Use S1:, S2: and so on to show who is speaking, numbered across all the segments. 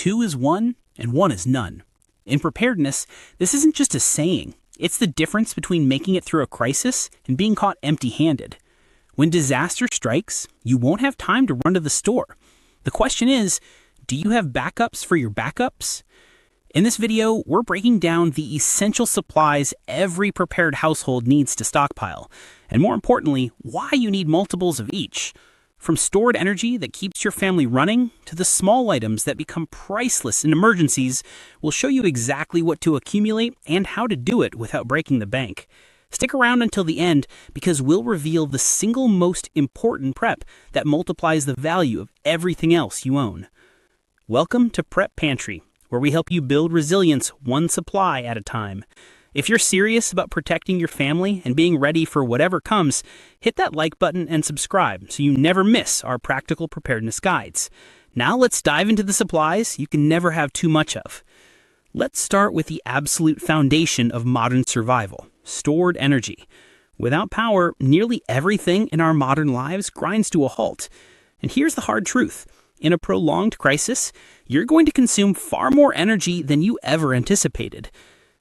S1: 2 is 1 and 1 is none. In preparedness, this isn't just a saying. It's the difference between making it through a crisis and being caught empty-handed. When disaster strikes, you won't have time to run to the store. The question is, do you have backups for your backups? In this video, we're breaking down the essential supplies every prepared household needs to stockpile, and more importantly, why you need multiples of each. From stored energy that keeps your family running to the small items that become priceless in emergencies, we'll show you exactly what to accumulate and how to do it without breaking the bank. Stick around until the end because we'll reveal the single most important prep that multiplies the value of everything else you own. Welcome to Prep Pantry, where we help you build resilience one supply at a time. If you're serious about protecting your family and being ready for whatever comes, hit that like button and subscribe so you never miss our practical preparedness guides. Now let's dive into the supplies you can never have too much of. Let's start with the absolute foundation of modern survival, stored energy. Without power, nearly everything in our modern lives grinds to a halt. And here's the hard truth. In a prolonged crisis, you're going to consume far more energy than you ever anticipated.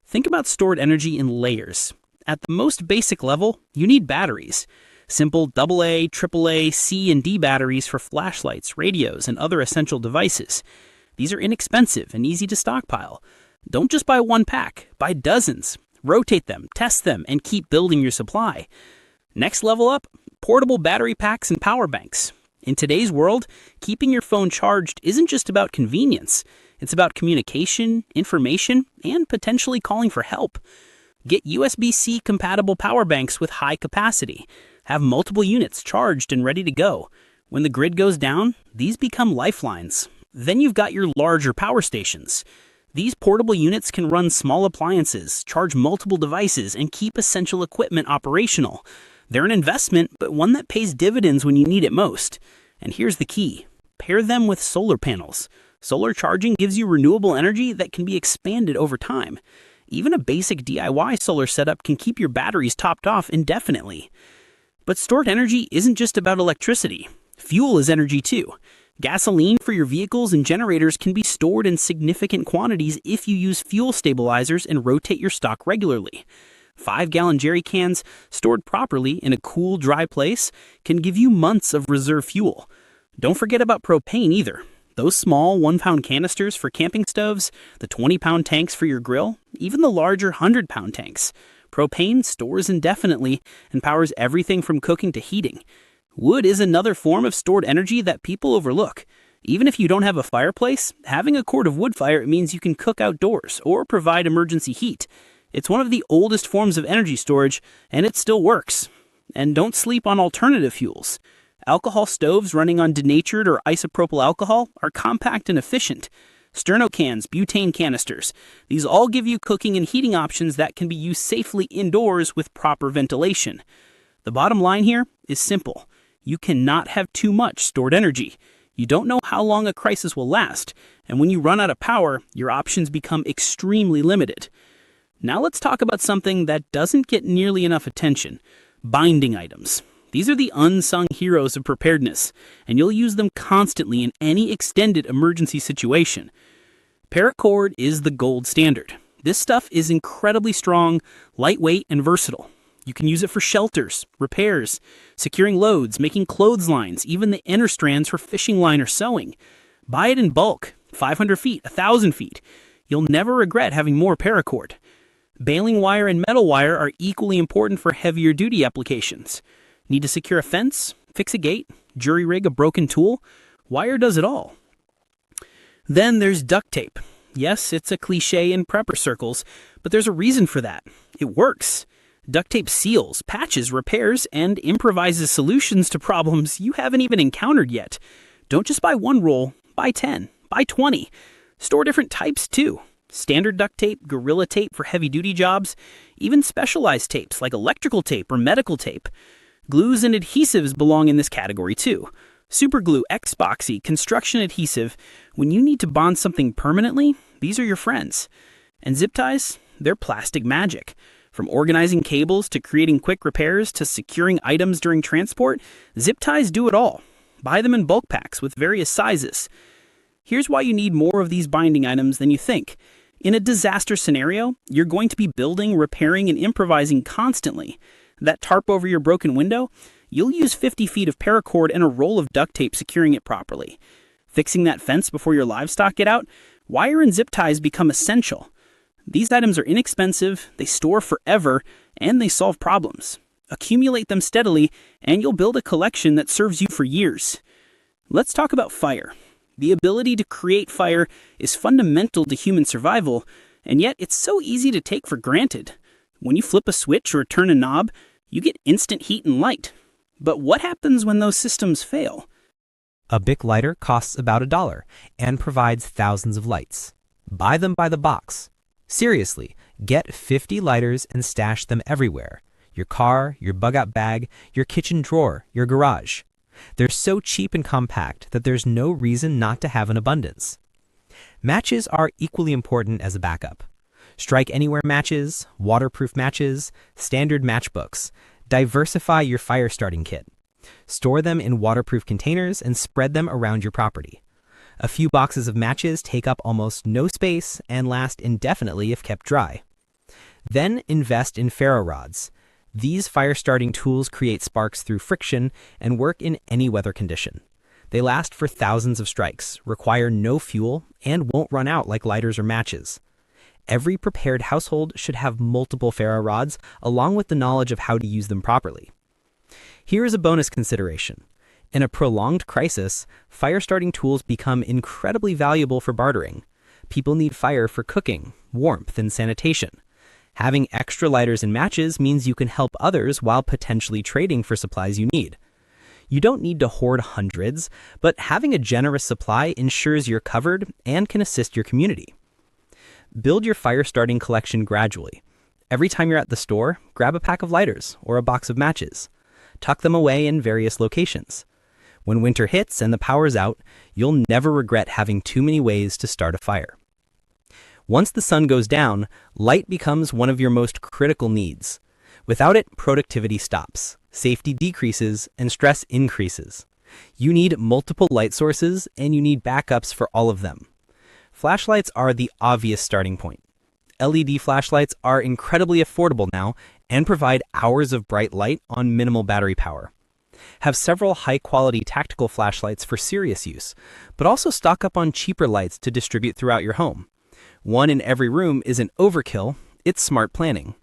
S1: Think about stored energy in layers. At the most basic level, you need batteries. Simple AA, AAA, C, and D batteries for flashlights, radios, and other essential devices. These are inexpensive and easy to stockpile. Don't just buy one pack, buy dozens. Rotate them, test them, and keep building your supply. Next level up, portable battery packs and power banks. In today's world, keeping your phone charged isn't just about convenience. It's about communication, information, and potentially calling for help. Get USB-C compatible power banks with high capacity. Have multiple units charged and ready to go. When the grid goes down, these become lifelines. Then you've got your larger power stations. These portable units can run small appliances, charge multiple devices, and keep essential equipment operational. They're an investment, but one that pays dividends when you need it most. And here's the key. Pair them with solar panels. Solar charging gives you renewable energy that can be expanded over time. Even a basic DIY solar setup can keep your batteries topped off indefinitely. But stored energy isn't just about electricity. Fuel is energy too. Gasoline for your vehicles and generators can be stored in significant quantities if you use fuel stabilizers and rotate your stock regularly. 5-gallon jerry cans stored properly in a cool, dry place can give you months of reserve fuel. Don't forget about propane either. Those small 1-pound canisters for camping stoves, the 20-pound tanks for your grill, even the larger 100-pound tanks. Propane stores indefinitely and powers everything from cooking to heating. Wood is another form of stored energy that people overlook. Even if you don't have a fireplace, having a cord of wood fire means you can cook outdoors or provide emergency heat. It's one of the oldest forms of energy storage, and it still works. And don't sleep on alternative fuels. Alcohol stoves running on denatured or isopropyl alcohol are compact and efficient. Sterno cans, butane canisters. These all give you cooking and heating options that can be used safely indoors with proper ventilation. The bottom line here is simple. You cannot have too much stored energy. You don't know how long a crisis will last, and when you run out of power, your options become extremely limited. Now let's talk about something that doesn't get nearly enough attention: binding items. These are the unsung heroes of preparedness, and you'll use them constantly in any extended emergency situation. Paracord is the gold standard. This stuff is incredibly strong, lightweight, and versatile. You can use it for shelters, repairs, securing loads, making clotheslines, even the inner strands for fishing line or sewing. Buy it in bulk, 500 feet, 1,000 feet. You'll never regret having more paracord. Baling wire and metal wire are equally important for heavier duty applications. Need to secure a fence, fix a gate, jury rig a broken tool? Wire does it all. Then there's duct tape. Yes, it's a cliche in prepper circles, but there's a reason for that. It works. Duct tape seals, patches, repairs, and improvises solutions to problems you haven't even encountered yet. Don't just buy one roll, buy 10, buy 20. Store different types too. Standard duct tape, gorilla tape for heavy-duty jobs, even specialized tapes like electrical tape or medical tape. Glues and adhesives belong in this category too. Super glue, X-Boxy, construction adhesive. When you need to bond something permanently, these are your friends. And zip ties, they're plastic magic. From organizing cables to creating quick repairs to securing items during transport, zip ties do it all. Buy them in bulk packs with various sizes. Here's why you need more of these binding items than you think. In a disaster scenario, you're going to be building, repairing, and improvising constantly. That tarp over your broken window? You'll use 50 feet of paracord and a roll of duct tape securing it properly. Fixing that fence before your livestock get out? Wire and zip ties become essential. These items are inexpensive, they store forever, and they solve problems. Accumulate them steadily, and you'll build a collection that serves you for years. Let's talk about fire. The ability to create fire is fundamental to human survival, and yet it's so easy to take for granted. When you flip a switch or turn a knob, you get instant heat and light. But what happens when those systems fail?
S2: A Bic lighter costs about $1 and provides thousands of lights. Buy them by the box. Seriously, get 50 lighters and stash them everywhere. Your car, your bug-out bag, your kitchen drawer, your garage. They're so cheap and compact that there's no reason not to have an abundance. Matches are equally important as a backup. Strike anywhere matches, waterproof matches, standard matchbooks. Diversify your fire starting kit. Store them in waterproof containers and spread them around your property. A few boxes of matches take up almost no space and last indefinitely if kept dry. Then invest in ferro rods. These fire-starting tools create sparks through friction and work in any weather condition. They last for thousands of strikes, require no fuel, and won't run out like lighters or matches. Every prepared household should have multiple ferro rods, along with the knowledge of how to use them properly. Here is a bonus consideration. In a prolonged crisis, fire-starting tools become incredibly valuable for bartering. People need fire for cooking, warmth, and sanitation. Having extra lighters and matches means you can help others while potentially trading for supplies you need. You don't need to hoard hundreds, but having a generous supply ensures you're covered and can assist your community. Build your fire-starting collection gradually. Every time you're at the store, grab a pack of lighters or a box of matches. Tuck them away in various locations. When winter hits and the power's out, you'll never regret having too many ways to start a fire. Once the sun goes down, light becomes one of your most critical needs. Without it, productivity stops, safety decreases, and stress increases. You need multiple light sources, and you need backups for all of them. Flashlights are the obvious starting point. LED flashlights are incredibly affordable now and provide hours of bright light on minimal battery power. Have several high-quality tactical flashlights for serious use, but also stock up on cheaper lights to distribute throughout your home. One in every room isn't overkill, it's smart planning.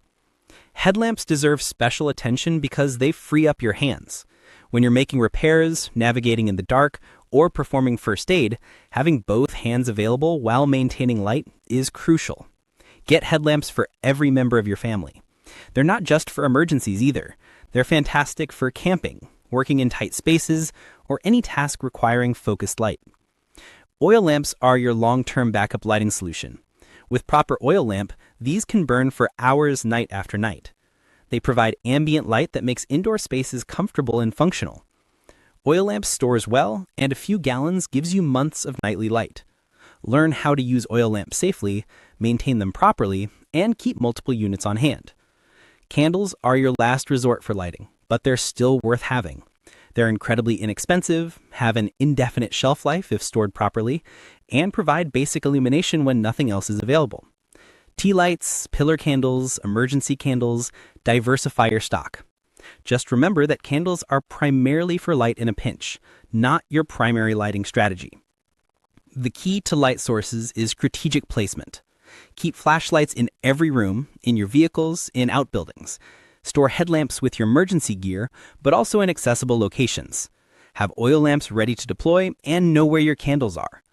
S2: Headlamps deserve special attention because they free up your hands. When you're making repairs, navigating in the dark, or performing first aid, having both hands available while maintaining light is crucial. Get headlamps for every member of your family. They're not just for emergencies either. They're fantastic for camping, working in tight spaces, or any task requiring focused light. Oil lamps are your long-term backup lighting solution. With proper oil lamp, these can burn for hours night after night. They provide ambient light that makes indoor spaces comfortable and functional. Oil lamp stores well, and a few gallons gives you months of nightly light. Learn how to use oil lamps safely, maintain them properly, and keep multiple units on hand. Candles are your last resort for lighting, but they're still worth having. They're incredibly inexpensive, have an indefinite shelf life if stored properly, and provide basic illumination when nothing else is available. Tea lights, pillar candles, emergency candles, diversify your stock. Just remember that candles are primarily for light in a pinch, not your primary lighting strategy. The key to light sources is strategic placement. Keep flashlights in every room, in your vehicles, in outbuildings. Store headlamps with your emergency gear, but also in accessible locations. Have oil lamps ready to deploy and know where your candles are.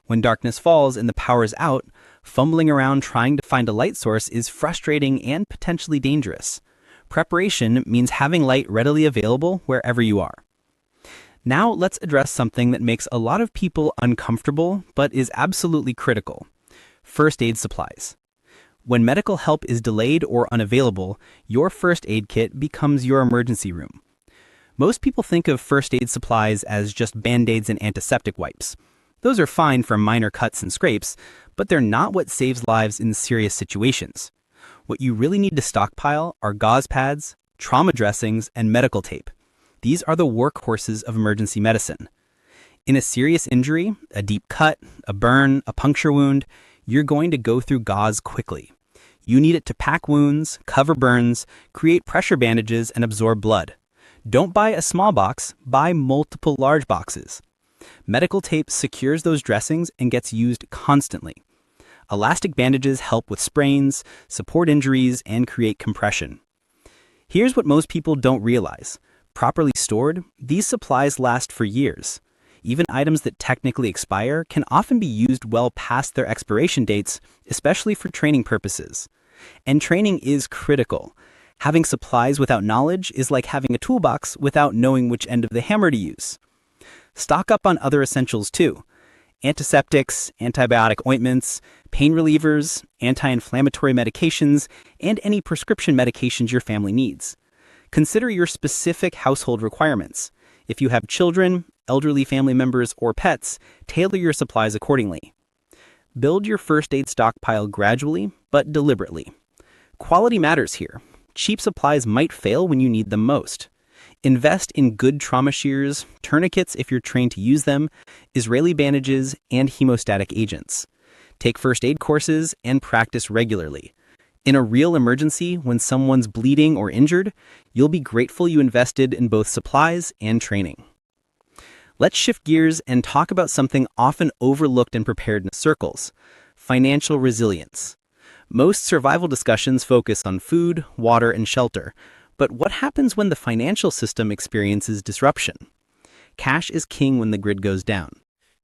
S2: When darkness falls and the power is out, fumbling around trying to find a light source is frustrating and potentially dangerous. Preparation means having light readily available wherever you are. Now let's address something that makes a lot of people uncomfortable, but is absolutely critical. First aid supplies. When medical help is delayed or unavailable, your first aid kit becomes your emergency room. Most people think of first aid supplies as just Band-Aids and antiseptic wipes. Those are fine for minor cuts and scrapes, but they're not what saves lives in serious situations. What you really need to stockpile are gauze pads, trauma dressings, and medical tape. These are the workhorses of emergency medicine.
S1: In a serious injury, a deep cut, a burn, a puncture wound, you're going to go through gauze quickly. You need it to pack wounds, cover burns, create pressure bandages, and absorb blood. Don't buy a small box, buy multiple large boxes. Medical tape secures those dressings and gets used constantly. Elastic bandages help with sprains, support injuries, and create compression. Here's what most people don't realize. Properly stored, these supplies last for years. Even items that technically expire can often be used well past their expiration dates, especially for training purposes. And training is critical. Having supplies without knowledge is like having a toolbox without knowing which end of the hammer to use. Stock up on other essentials too. Antiseptics, antibiotic ointments, pain relievers, anti-inflammatory medications, and any prescription medications your family needs. Consider your specific household requirements. If you have children, elderly family members, or pets, tailor your supplies accordingly. Build your first aid stockpile gradually, but deliberately. Quality matters here. Cheap supplies might fail when you need them most. Invest in good trauma shears, tourniquets if you're trained to use them, Israeli bandages, and hemostatic agents. Take first aid courses and practice regularly. In a real emergency, when someone's bleeding or injured, you'll be grateful you invested in both supplies and training. Let's shift gears and talk about something often overlooked in preparedness circles: financial resilience. Most survival discussions focus on food, water, and shelter, but what happens when the financial system experiences disruption? Cash is king when the grid goes down.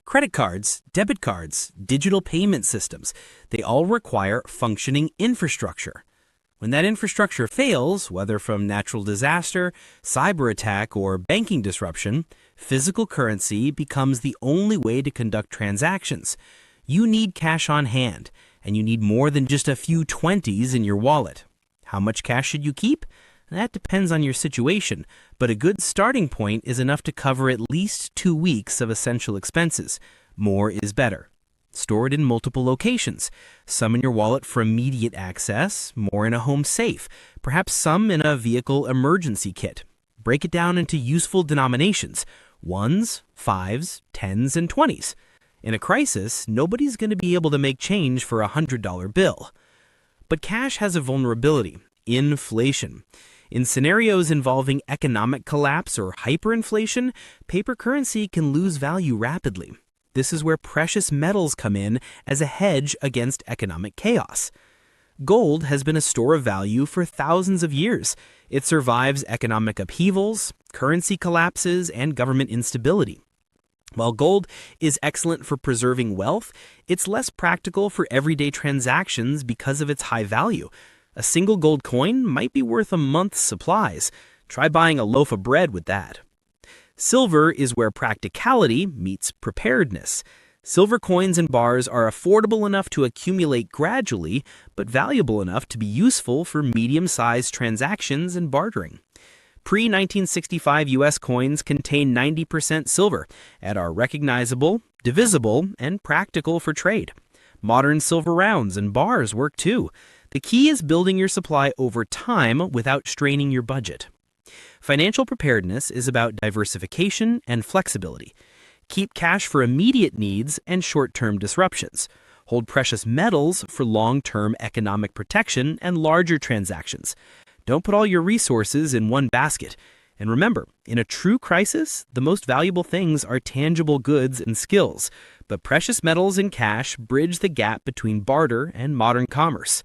S1: Credit cards, debit cards, digital payment systems, they all require functioning infrastructure. When that infrastructure fails, whether from natural disaster, cyber attack, or banking disruption, physical currency becomes the only way to conduct transactions. You need cash on hand, and you need more than just a few 20s in your wallet. How much cash should you keep? That depends on your situation, but a good starting point is enough to cover at least 2 weeks of essential expenses. More is better. Store it in multiple locations. Some in your wallet for immediate access, more in a home safe, perhaps some in a vehicle emergency kit. Break it down into useful denominations: 1s, 5s, 10s, and 20s. In a crisis, nobody's going to be able to make change for a $100 bill. But cash has a vulnerability: inflation. In scenarios involving economic collapse or hyperinflation, paper currency can lose value rapidly. This is where precious metals come in as a hedge against economic chaos. Gold has been a store of value for thousands of years. It survives economic upheavals, currency collapses, and government instability. While gold is excellent for preserving wealth, it's less practical for everyday transactions because of its high value. A single gold coin might be worth a month's supplies. Try buying a loaf of bread with that. Silver is where practicality meets preparedness. Silver coins and bars are affordable enough to accumulate gradually, but valuable enough to be useful for medium-sized transactions and bartering. Pre-1965 U.S. coins contain 90% silver and are recognizable, divisible, and practical for trade. Modern silver rounds and bars work too. The key is building your supply over time without straining your budget. Financial preparedness is about diversification and flexibility. Keep cash for immediate needs and short-term disruptions. Hold precious metals for long-term economic protection and larger transactions. Don't put all your resources in one basket. And remember, in a true crisis, the most valuable things are tangible goods and skills, but precious metals and cash bridge the gap between barter and modern commerce.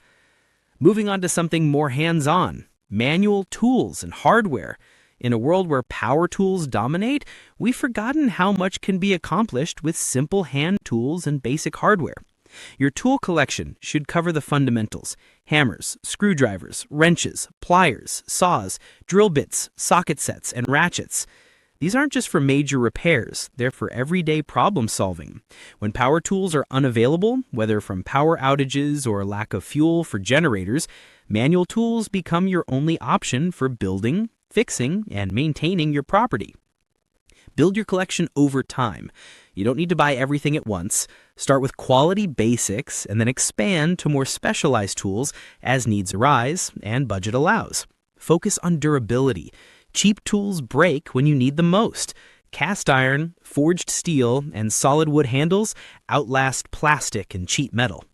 S1: Moving on to something more hands-on: manual tools and hardware. In a world where power tools dominate, we've forgotten how much can be accomplished with simple hand tools and basic hardware. Your tool collection should cover the fundamentals: hammers, screwdrivers, wrenches, pliers, saws, drill bits, socket sets, and ratchets. These aren't just for major repairs, they're for everyday problem solving. When power tools are unavailable, whether from power outages or lack of fuel for generators, manual tools become your only option for building, fixing, and maintaining your property. Build your collection over time. You don't need to buy everything at once. Start with quality basics and then expand to more specialized tools as needs arise and budget allows. Focus on durability. Cheap tools break when you need them most.
S2: Cast iron, forged steel, and solid wood handles outlast plastic and cheap metal.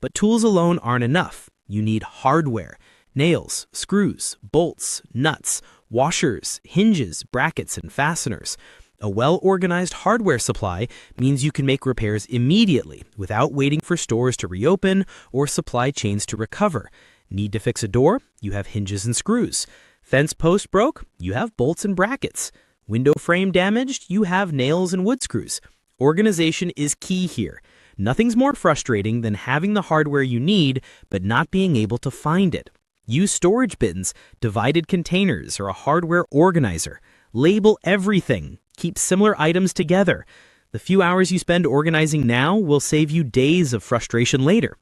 S2: But tools alone aren't enough. You need hardware: nails, screws, bolts, nuts, washers, hinges, brackets, and fasteners. A well-organized hardware supply means you can make repairs immediately without waiting for stores to reopen or supply chains to recover. Need to fix a door? You have hinges and screws. Fence post broke? You have bolts and brackets. Window frame damaged? You have nails and wood screws. Organization is key here. Nothing's more frustrating than having the hardware you need but not being able to find it. Use storage bins, divided containers, or a hardware organizer. Label everything. Keep similar items together. The few hours you spend organizing now will save you days of frustration later.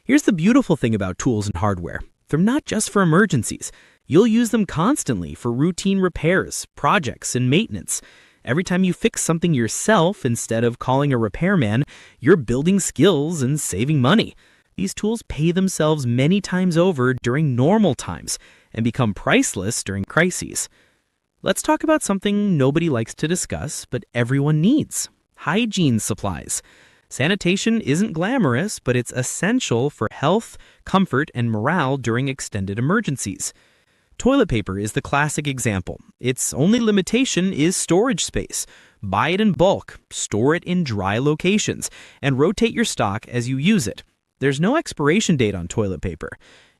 S2: Here's the beautiful thing about tools and hardware. They're not just for emergencies. You'll use them constantly for routine repairs, projects, and maintenance. Every time you fix something yourself instead of calling a repairman, you're building skills and saving money. These tools pay themselves many times over during normal times and become priceless during crises. Let's talk about something nobody likes to discuss, but everyone needs: hygiene supplies. Sanitation isn't glamorous, but it's essential for health, comfort, and morale during extended emergencies. Toilet paper is the classic example. Its only limitation is storage space. Buy it in bulk, store it in dry locations, and rotate your stock as you use it. There's no expiration date on toilet paper.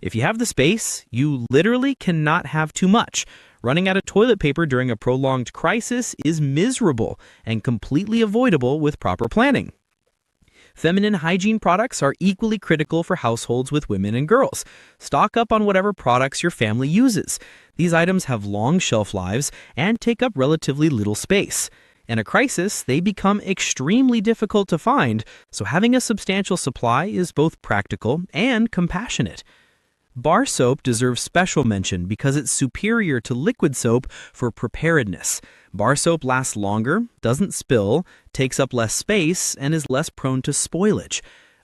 S2: If you have the space, you literally cannot have too much. Running out of toilet paper during a prolonged crisis is miserable and completely avoidable with proper planning. Feminine hygiene products are equally critical for households with women and girls. Stock up on whatever products your family uses. These items have long shelf lives and take up relatively little space. In a crisis, they become extremely difficult to find, so having a substantial supply is both practical and compassionate. Bar soap deserves special mention because it's superior to liquid soap for preparedness. Bar soap lasts longer, doesn't spill, takes up less space, and is less prone to spoilage.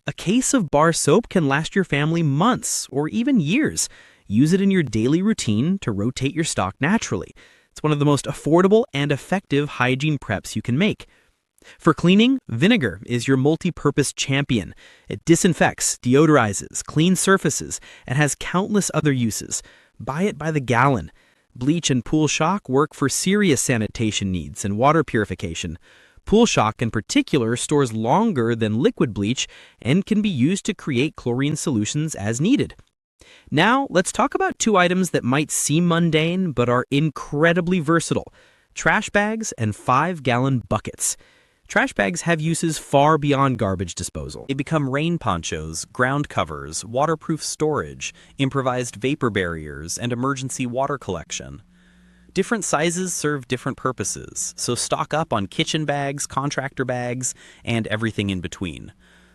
S2: A case of bar soap can last your family months or even years. Use it in your daily routine to rotate your stock naturally. It's one of the most affordable and effective hygiene preps you can make. For cleaning, vinegar is your multi-purpose champion. It disinfects, deodorizes, cleans surfaces, and has countless other uses. Buy it by the gallon. Bleach and pool shock work for serious sanitation needs and water purification. Pool shock in particular stores longer than liquid bleach and can be used to create chlorine solutions as needed. Now, let's talk about two items that might seem mundane but are incredibly versatile: trash bags and 5-gallon buckets. Trash bags have uses far beyond garbage disposal. They become rain ponchos, ground covers, waterproof storage, improvised vapor barriers, and emergency water collection. Different sizes serve different purposes, so stock up on kitchen bags, contractor bags, and everything in between.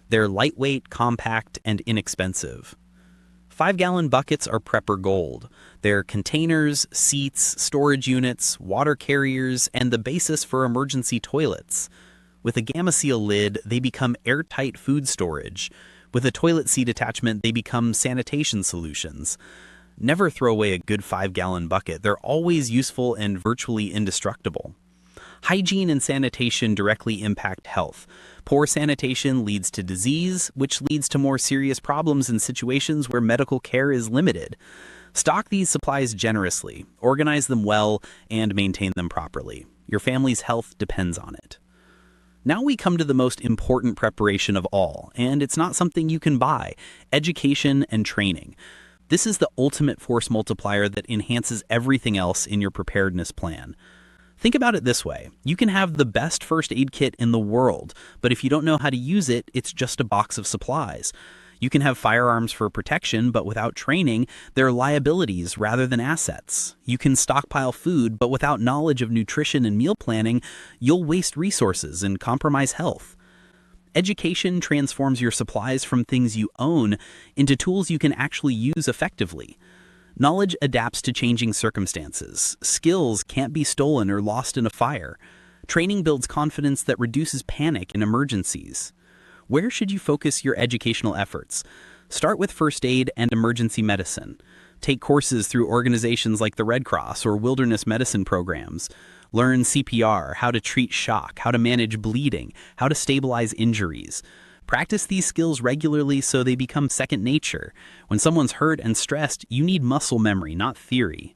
S2: They're lightweight, compact, and inexpensive. 5-gallon buckets are prepper gold. They're containers, seats, storage units, water carriers, and the basis for emergency toilets. With a Gamma Seal lid, they become airtight food storage. With a toilet seat attachment, they become sanitation solutions. Never throw away a good 5-gallon bucket. They're always useful and virtually indestructible. Hygiene and sanitation directly impact health. Poor sanitation leads to disease, which leads to more serious problems in situations where medical care is limited. Stock these supplies generously, organize them well, and maintain them properly. Your family's health depends on it. Now we come to the most important preparation of all, and it's not something you can buy: education and training. This is the ultimate force multiplier that enhances everything else in your preparedness plan. Think about it this way: you can have the best first aid kit in the world, but if you don't know how to use it, it's just a box of supplies. You can have firearms for protection, but without training, they're liabilities rather than assets. You can stockpile food, but without knowledge of nutrition and meal planning, you'll waste resources and compromise health. Education transforms your supplies from things you own into tools you can actually use effectively. Knowledge adapts to changing circumstances. Skills can't be stolen or lost in a fire. Training builds confidence that reduces panic in emergencies. Where should you focus your educational efforts? Start with first aid and emergency medicine. Take courses through organizations like the Red Cross or wilderness medicine programs.
S1: Learn CPR, how to treat shock, how to manage bleeding, how to stabilize injuries. Practice these skills regularly so they become second nature. When someone's hurt and stressed, you need muscle memory, not theory.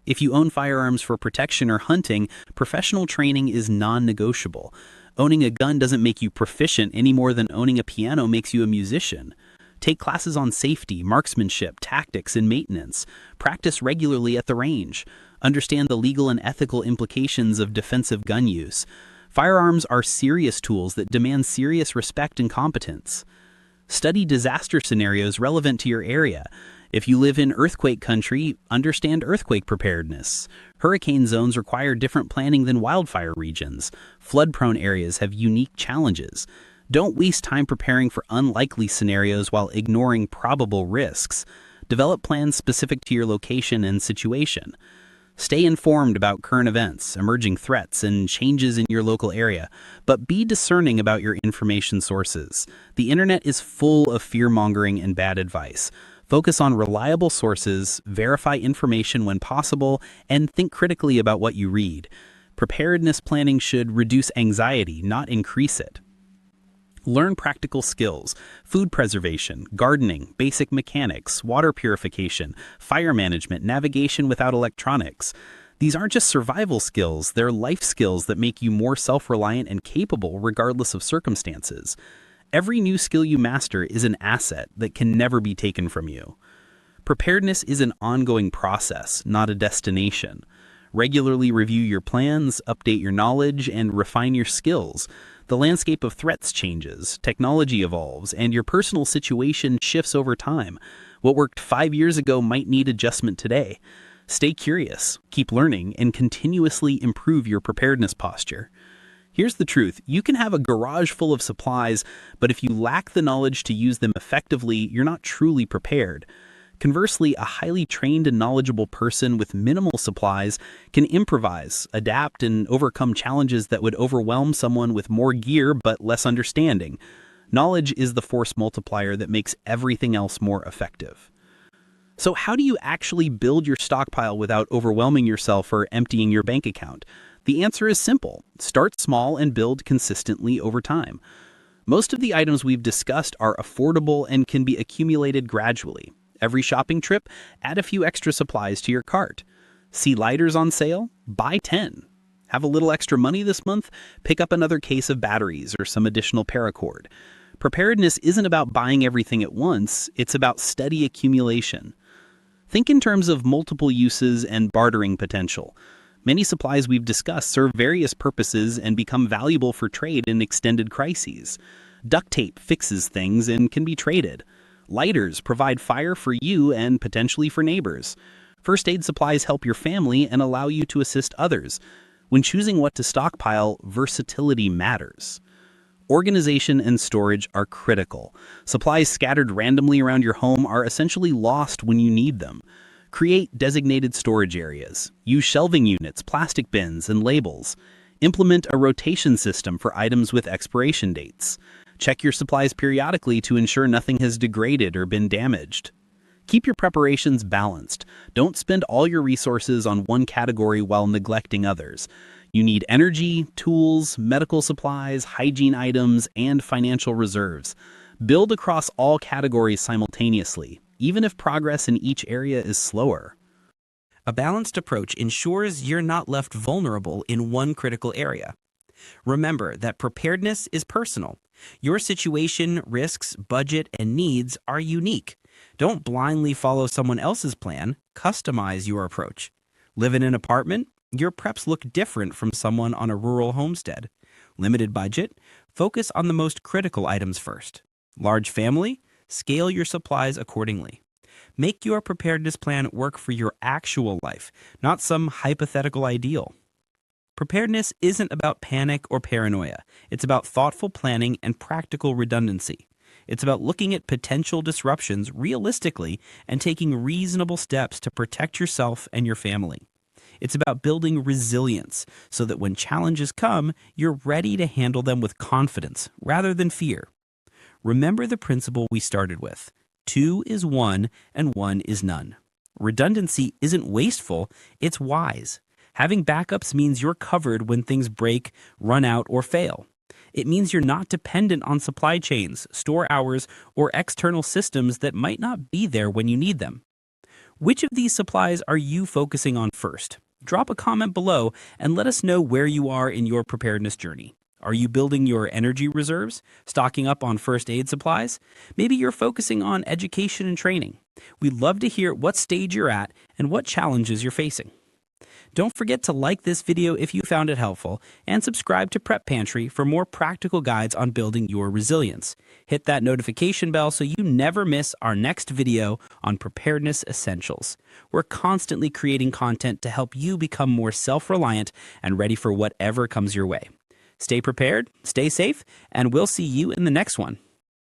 S1: If you own firearms for protection or hunting, professional training is non-negotiable. Owning a gun doesn't make you proficient any more than owning a piano makes you a musician. Take classes on safety, marksmanship, tactics, and maintenance. Practice regularly at the range. Understand the legal and ethical implications of defensive gun use. Firearms are serious tools that demand serious respect and competence. Study disaster scenarios relevant to your area. If you live in earthquake country, understand earthquake preparedness. Hurricane zones require different planning than wildfire regions. Flood-prone areas have unique challenges. Don't waste time preparing for unlikely scenarios while ignoring probable risks. Develop plans specific to your location and situation. Stay informed about current events, emerging threats, and changes in your local area, but be discerning about your information sources. The internet is full of fear-mongering and bad advice. Focus on reliable sources, verify information when possible, and think critically about what you read. Preparedness planning should reduce anxiety, not increase it. Learn practical skills: food preservation, gardening, basic mechanics, water purification, fire management, navigation without electronics. These aren't just survival skills, they're life skills that make you more self-reliant and capable regardless of circumstances. Every new skill you master is an asset that can never be taken from you. Preparedness is an ongoing process, not a destination. Regularly review your plans, update your knowledge, and refine your skills. The landscape of threats changes, technology evolves, and your personal situation shifts over time. What worked 5 years ago might need adjustment today. Stay curious, keep learning, and continuously improve your preparedness posture. Here's the truth: you can have a garage full of supplies, but if you lack the knowledge to use them effectively, you're not truly prepared. Conversely, a highly trained and knowledgeable person with minimal supplies can improvise, adapt, and overcome challenges that would overwhelm someone with more gear but less understanding. Knowledge is the force multiplier that makes everything else more effective. So how do you actually build your stockpile without overwhelming yourself or emptying your bank account? The answer is simple: start small and build consistently over time. Most of the items we've discussed are affordable and can be accumulated gradually. Every shopping trip, add a few extra supplies to your cart. See lighters on sale? Buy 10. Have a little extra money this month? Pick up another case of batteries or some additional paracord. Preparedness isn't about buying everything at once, it's about steady accumulation. Think in terms of multiple uses and bartering potential. Many supplies we've discussed serve various purposes and become valuable for trade in extended crises. Duct tape fixes things and can be traded. Lighters provide fire for you and potentially for neighbors. First aid supplies help your family and allow you to assist others. When choosing what to stockpile, versatility matters. Organization and storage are critical. Supplies scattered randomly around your home are essentially lost when you need them. Create designated storage areas. Use shelving units, plastic bins, and labels. Implement a rotation system for items with expiration dates. Check your supplies periodically to ensure nothing has degraded or been damaged. Keep your preparations balanced. Don't spend all your resources on one category while neglecting others. You need energy, tools, medical supplies, hygiene items, and financial reserves. Build across all categories simultaneously, even if progress in each area is slower.
S2: A balanced approach ensures you're not left vulnerable in one critical area. Remember that preparedness is personal. Your situation, risks, budget, and needs are unique. Don't blindly follow someone else's plan. Customize your approach. Live in an apartment? Your preps look different from someone on a rural homestead. Limited budget? Focus on the most critical items first. Large family? Scale your supplies accordingly. Make your preparedness plan work for your actual life, not some hypothetical ideal. Preparedness isn't about panic or paranoia. It's about thoughtful planning and practical redundancy. It's about looking at potential disruptions realistically and taking reasonable steps to protect yourself and your family. It's about building resilience so that when challenges come, you're ready to handle them with confidence rather than fear. Remember the principle we started with: 2 is 1 and 1 is none. Redundancy isn't wasteful, it's wise.
S1: Having backups means you're covered when things break, run out, or fail. It means you're not dependent on supply chains, store hours, or external systems that might not be there when you need them. Which of these supplies are you focusing on first? Drop a comment below and let us know where you are in your preparedness journey. Are you building your energy reserves, stocking up on first aid supplies? Maybe you're focusing on education and training. We'd love to hear what stage you're at and what challenges you're facing. Don't forget to like this video if you found it helpful and subscribe to Prep Pantry for more practical guides on building your resilience. Hit that notification bell so you never miss our next video on preparedness essentials. We're constantly creating content to help you become more self-reliant and ready for whatever comes your way. Stay prepared, stay safe, and we'll see you in the next one.